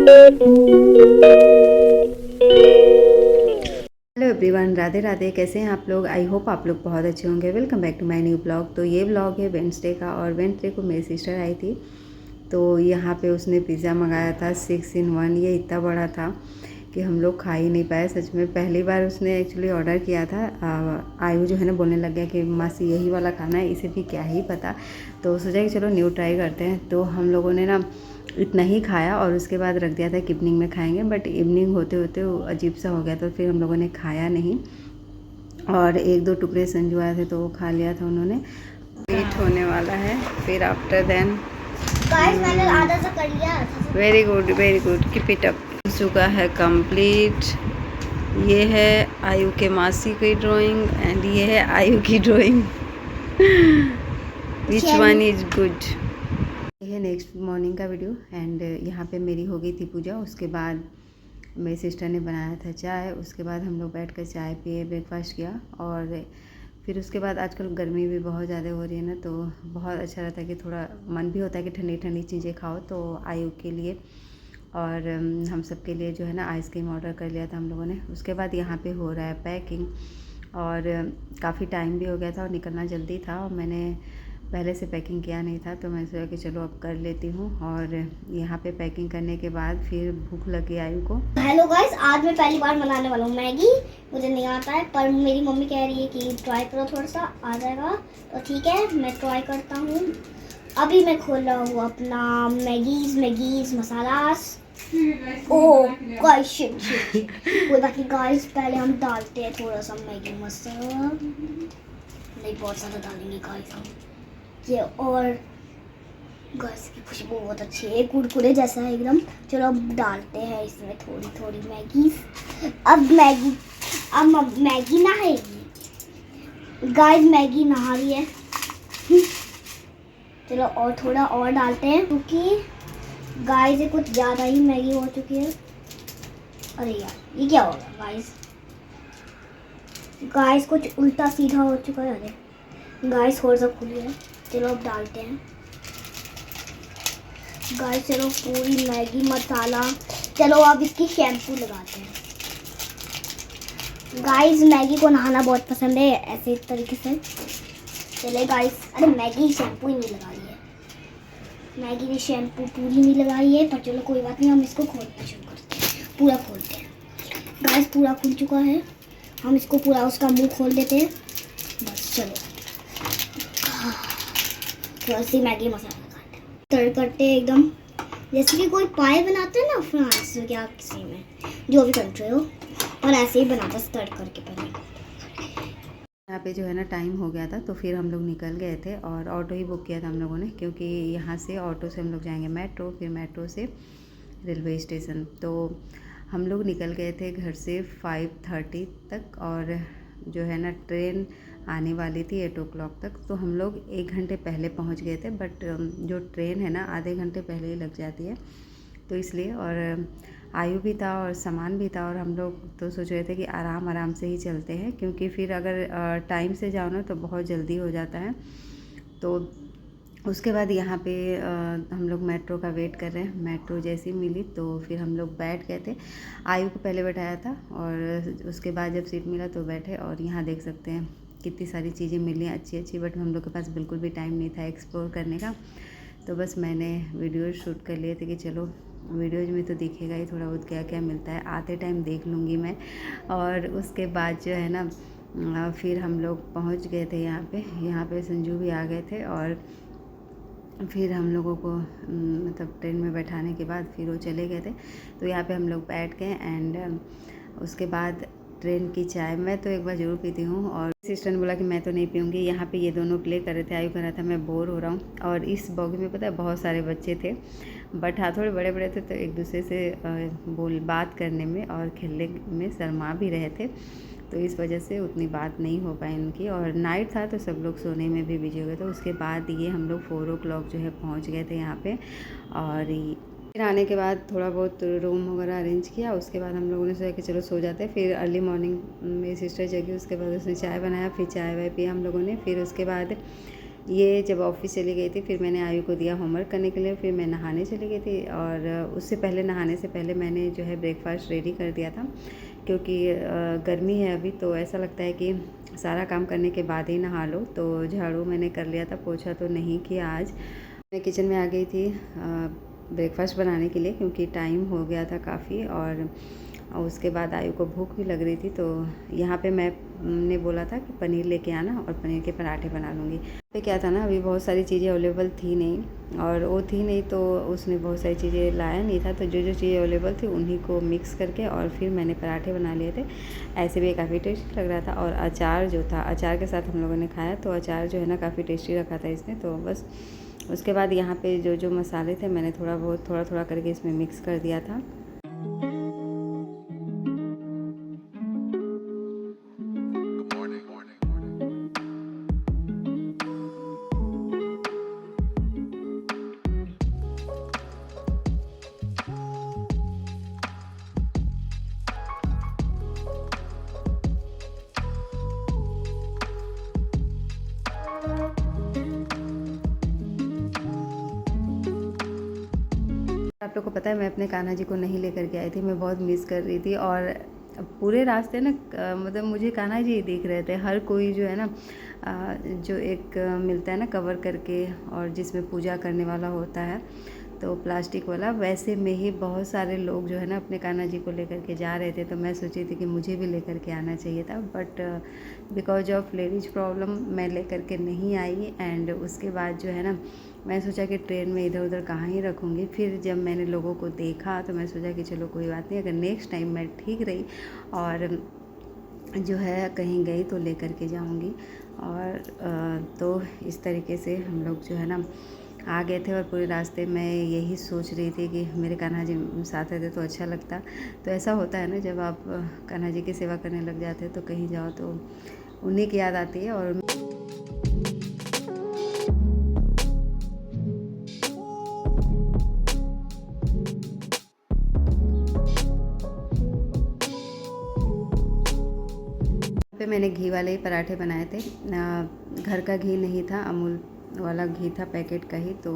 Hello everyone, Radhe Radhe. कैसे हैं आप लोग? आई होप आप लोग बहुत अच्छे होंगे। Welcome back to my new blog. तो ये ब्लॉग है वेडनेसडे का, और वेडनेसडे को मेरी सिस्टर आई थी, तो यहाँ पे उसने पिज़्ज़ा मंगाया था 6 in 1। ये इतना बड़ा था कि हम लोग खा ही नहीं पाए। सच में पहली बार उसने एक्चुअली ऑर्डर किया था। आयु जो है ना बोलने लग गया कि मासी यही वाला खाना है, इसे भी क्या ही पता। तो सोचा कि चलो न्यू ट्राई करते हैं। तो हम लोगों ने ना इतना ही खाया और उसके बाद रख दिया था कि इवनिंग में खाएंगे, बट इवनिंग होते होते वो अजीब सा हो गया, तो फिर हम लोगों ने खाया नहीं। और एक दो टुकड़े संजू आए थे तो वो खा लिया था उन्होंने। मीट होने वाला है फिर आफ्टर देन। मैंने आधा सा कर लिया। Very good, very good, keep it up. चुका है कंप्लीट। ये है आयु के मासी की ड्राइंग एंड ये है आयु की drawing. Which one is good? ये है नेक्स्ट मॉर्निंग का वीडियो। एंड यहाँ पे मेरी हो गई थी पूजा। उसके बाद मेरी सिस्टर ने बनाया था चाय। उसके बाद हम लोग बैठ कर चाय पिए, ब्रेकफास्ट किया। और फिर उसके बाद आजकल गर्मी भी बहुत ज़्यादा हो रही है ना, तो बहुत अच्छा रहता है कि थोड़ा मन भी होता है कि ठंडी ठंडी चीज़ें खाओ। तो आयु के लिए और हम सब के लिए जो है ना आइसक्रीम ऑर्डर कर लिया था हम लोगों ने। उसके बाद यहाँ पे हो रहा है पैकिंग, और काफ़ी टाइम भी हो गया था और निकलना जल्दी था, और मैंने पहले से पैकिंग किया नहीं था, तो मैं सोचा कि चलो अब कर लेती हूँ। और यहाँ पे पैकिंग करने के बाद फिर भूख लगी आयु को। हेलो गाइस, आज मैं पहली बार बनाने वाला हूँ मैगी। मुझे नहीं आता है, पर मेरी मम्मी कह रही है कि ट्राई करो, थोड़ा सा आ जाएगा। तो ठीक है, मैं ट्राई करता हूँ। अभी मैं खोल रहा हूँ अपना मैगीज मसालास। ओह गाइस, शिट शिट शिट। कोई बात नहीं गाइस, पहले हम डालते हैं थोड़ा सा मैगी मसाला। नहीं, बहुत ज़्यादा डालेंगे गाइस हम ये। और गैस की खुशबू बहुत अच्छी है, कुरकुरे जैसा है एकदम। चलो अब डालते हैं इसमें थोड़ी थोड़ी मैगी। अब मैगी नहाएगी गाइस, मैगी नहा रही है। चलो और थोड़ा और डालते हैं, क्योंकि गाइस ये कुछ ज़्यादा ही मैगी हो चुकी है। अरे यार, ये क्या होगा गाइस? गाइस कुछ उल्टा सीधा हो चुका है। अरे गाइस, और सब खुली है। चलो अब डालते हैं गाइस। चलो पूरी मैगी मसाला। चलो अब इसकी शैम्पू लगाते हैं गाइस। मैगी को नहाना बहुत पसंद है ऐसे तरीके से। चले गाइस, अरे मैगी शैम्पू ही नहीं लगा रही है। मैगी ने शैम्पू पूरी नहीं लगाई है, पर चलो कोई बात नहीं, हम इसको खोलना शुरू करते हैं। पूरा खोलते हैं गाइस, पूरा खुल चुका है। हम इसको पूरा उसका मुंह खोल देते हैं बस। चलो थोड़ा सी मैगी मसाला तड़ करते हैं एकदम, जैसे कि कोई पाए बनाते हैं ना फ्रांस या किसी में, जो भी कंट्री हो, और ऐसे ही बनाता स्तर करके पहले। यहाँ पे जो है ना टाइम हो गया था, तो फिर हम लोग निकल गए थे और ऑटो ही बुक किया था हम लोगों ने, क्योंकि यहाँ से ऑटो से हम लोग जाएंगे मेट्रो, फिर मेट्रो से रेलवे स्टेशन। तो हम लोग निकल गए थे घर से 5:30 तक, और जो है ना ट्रेन आने वाली थी 8 o'clock तक। तो हम लोग 1 घंटे पहले पहुँच गए थे, बट जो ट्रेन है ना आधे घंटे पहले ही लग जाती है, तो इसलिए। और आयु भी था और सामान भी था, और हम लोग तो सोच रहे थे कि आराम आराम से ही चलते हैं, क्योंकि फिर अगर टाइम से जाओ ना तो बहुत जल्दी हो जाता है। तो उसके बाद यहाँ पे हम लोग मेट्रो का वेट कर रहे हैं। मेट्रो जैसी मिली तो फिर हम लोग बैठ गए थे। आयु को पहले बैठाया था, और उसके बाद जब सीट मिला तो बैठे। और यहाँ देख सकते हैं कितनी सारी चीज़ें मिली हैं अच्छी अच्छी, बट हम लोग के पास बिल्कुल भी टाइम नहीं था एक्सप्लोर करने का। तो बस मैंने वीडियो शूट कर लिए थे कि चलो वीडियोज़ में तो दिखेगा ही थोड़ा बहुत क्या क्या मिलता है, आते टाइम देख लूँगी मैं। और उसके बाद जो है ना फिर हम लोग पहुँच गए थे यहाँ पे संजू भी आ गए थे। और फिर हम लोगों को मतलब ट्रेन में बैठाने के बाद फिर वो चले गए थे। तो यहाँ पे हम लोग बैठ गए। एंड उसके बाद ट्रेन की चाय मैं तो एक बार ज़रूर पीती हूँ, और सिस्टर ने बोला कि मैं तो नहीं पीऊँगी। यहाँ पे ये दोनों प्ले कर रहे थे, आयु कर रहा था मैं बोर हो रहा हूँ। और इस बॉगी में पता है बहुत सारे बच्चे थे, बट हाँ थोड़े बड़े बड़े थे, तो एक दूसरे से बात करने में और खेलने में शर्मा भी रहे थे, तो इस वजह से उतनी बात नहीं हो पाई उनकी। और नाइट था तो सब लोग सोने में भी बिजी हो गए थे। उसके बाद ये हम लोग 4 o'clock जो है पहुंच गए थे यहाँ पे। और फिर आने के बाद थोड़ा बहुत रूम वगैरह अरेंज किया। उसके बाद हम लोगों ने सोचा कि चलो सो जाते हैं। फिर अर्ली मॉर्निंग मेरी सिस्टर जगी, उसके बाद उसने चाय बनाया, फिर चाय वाय पिया हम लोगों ने। फिर उसके बाद ये जब ऑफिस चली गई थी फिर मैंने आयु को दिया होमवर्क करने के लिए, फिर मैं नहाने चली गई थी। और उससे पहले, नहाने से पहले मैंने जो है ब्रेकफास्ट रेडी कर दिया था, क्योंकि गर्मी है अभी, तो ऐसा लगता है कि सारा काम करने के बाद ही नहा लो। तो झाड़ू मैंने कर लिया था, पोछा तो नहीं किया आज। मैं किचन में आ गई थी ब्रेकफास्ट बनाने के लिए, क्योंकि टाइम हो गया था काफ़ी, और उसके बाद आयु को भूख भी लग रही थी। तो यहाँ पे मैंने बोला था कि पनीर लेके आना और पनीर के पराठे बना लूँगी। पे क्या था ना, अभी बहुत सारी चीज़ें अवेलेबल थी नहीं, और वो थी नहीं तो उसने बहुत सारी चीज़ें लाया नहीं था, तो जो जो चीज़ें अवेलेबल थी उन्हीं को मिक्स करके और फिर मैंने पराठे बना लिए थे। ऐसे भी काफ़ी टेस्टी लग रहा था। और अचार जो था, अचार के साथ हम लोगों ने खाया, तो अचार जो है ना काफ़ी टेस्टी रखा था इसने। तो बस उसके बाद यहाँ पे जो जो मसाले थे मैंने थोड़ा थोड़ा करके इसमें मिक्स कर दिया था। आप लोग को पता है मैं अपने कान्हा जी को नहीं लेकर के आई थी, मैं बहुत मिस कर रही थी। और पूरे रास्ते ना मतलब मुझे कान्हा जी ही दिख रहे थे। हर कोई जो है ना जो एक मिलता है ना कवर करके, और जिसमें पूजा करने वाला होता है, तो प्लास्टिक वाला, वैसे में ही बहुत सारे लोग जो है ना अपने कान्हा जी को लेकर के जा रहे थे। तो मैं सोची थी कि मुझे भी लेकर के आना चाहिए था, but because of ladies problem मैं लेकर के नहीं आई। एंड उसके बाद जो है ना मैं सोचा कि ट्रेन में इधर उधर कहाँ ही रखूँगी। फिर जब मैंने लोगों को देखा तो मैं सोचा कि चलो कोई बात नहीं, अगर नेक्स्ट टाइम मैं ठीक रही और जो है कहीं गई तो लेकर के जाऊँगी। और तो इस तरीके से हम लोग जो है ना आ गए थे। और पूरे रास्ते मैं यही सोच रही थी कि मेरे कान्हा जी साथ रहते तो अच्छा लगता। तो ऐसा होता है ना, जब आप कान्हा जी की सेवा करने लग जाते हैं तो कहीं जाओ तो उन्हीं की याद आती है। और पे मैंने घी वाले ही पराठे बनाए थे। घर का घी नहीं था, अमूल वाला घी था, पैकेट का ही। तो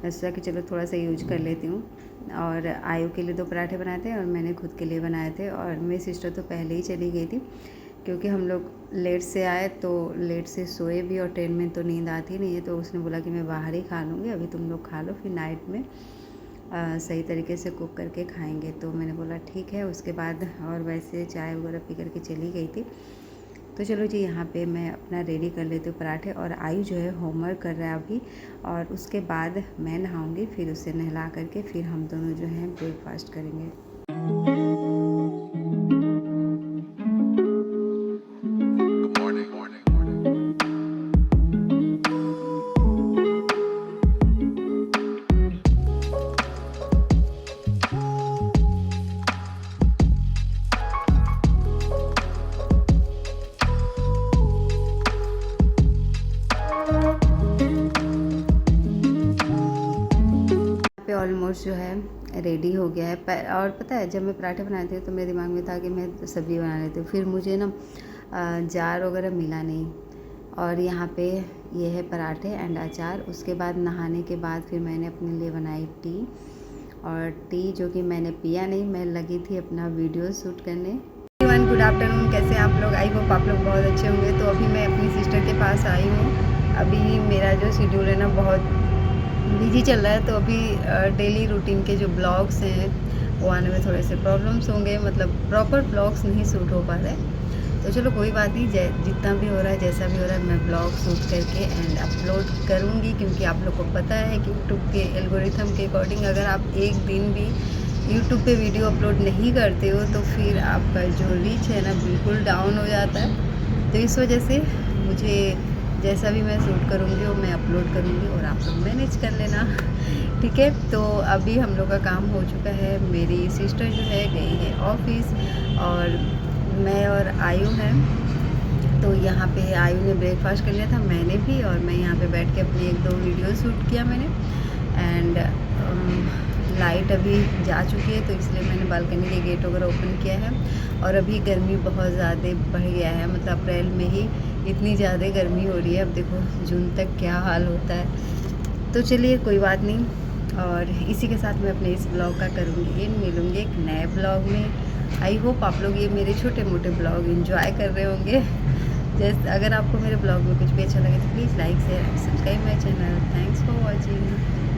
मैं सोचा कि चलो थोड़ा सा यूज कर लेती हूँ। और आयु के लिए 2 पराठे बनाए थे और मैंने खुद के लिए बनाए थे। और मेरी सिस्टर तो पहले ही चली गई थी, क्योंकि हम लोग लेट से आए तो लेट से सोए भी, और ट्रेन में तो नींद आती नहीं है। तो उसने बोला कि मैं बाहर ही खा लूँगी, अभी तुम लोग खा लो, फिर नाइट में सही तरीके से कुक करके खाएंगे। तो मैंने बोला ठीक है। उसके बाद और वैसे चाय वगैरह पी करके चली गई थी। तो चलो जी, यहाँ पे मैं अपना रेडी कर लेती हूँ पराठे। और आयु जो है होमवर्क कर रहा है अभी, और उसके बाद मैं नहाऊँगी, फिर उसे नहला करके फिर हम दोनों जो हैं ब्रेकफास्ट करेंगे। ऑलमोस्ट जो है रेडी हो गया है। और पता है, जब मैं पराठे बनाए थे तो मेरे दिमाग में था कि मैं सब्ज़ी बना लेती हूँ, फिर मुझे ना जार वगैरह मिला नहीं। और यहाँ पे ये है पराठे एंड अचार। उसके बाद नहाने के बाद फिर मैंने अपने लिए बनाई टी, और टी जो कि मैंने पिया नहीं, मैं लगी थी अपना वीडियो शूट करने। गुड आफ्टरनून, कैसे आप लोग? आई होप आप लोग बहुत अच्छे होंगे। तो अभी मैं अपनी सिस्टर के पास आई हूँ। अभी मेरा जो शेड्यूल है ना बहुत बिजी चल रहा है, तो अभी डेली रूटीन के जो ब्लॉग्स हैं वो आने में थोड़े से प्रॉब्लम्स होंगे, मतलब प्रॉपर ब्लॉग्स नहीं शूट हो पा रहे। तो चलो कोई बात नहीं, जितना भी हो रहा है, जैसा भी हो रहा है, मैं ब्लॉग शूट करके एंड अपलोड करूँगी। क्योंकि आप लोग को पता है कि यूट्यूब के एल्गोरिथम के अकॉर्डिंग अगर आप एक दिन भी यूट्यूब पे वीडियो अपलोड नहीं करते हो तो फिर आपका जो रीच है ना बिल्कुल डाउन हो जाता है। तो इस वजह से मुझे जैसा भी मैं शूट करूँगी वो मैं अपलोड करूँगी, और आप लोग मैनेज कर लेना, ठीक है। तो अभी हम लोग का काम हो चुका है। मेरी सिस्टर जो है गई है ऑफिस, और मैं और आयु हैं। तो यहाँ पे आयु ने ब्रेकफास्ट कर लिया था, मैंने भी, और मैं यहाँ पे बैठ के अपने 1-2 वीडियो शूट किया मैंने। एंड लाइट अभी जा चुकी है, तो इसलिए मैंने बालकनी के गेट वगैरह ओपन किया है। और अभी गर्मी बहुत ज़्यादा बढ़ गया है, मतलब अप्रैल में ही इतनी ज़्यादा गर्मी हो रही है। अब देखो जून तक क्या हाल होता है। तो चलिए कोई बात नहीं, और इसी के साथ मैं अपने इस ब्लॉग का करूँगी एंड मिलूँगी एक नए ब्लॉग में। आई होप आप लोग ये मेरे छोटे मोटे ब्लॉग एंजॉय कर रहे होंगे। जैसे अगर आपको मेरे ब्लॉग में कुछ भी अच्छा लगे तो please like share subscribe my channel. Thanks for watching.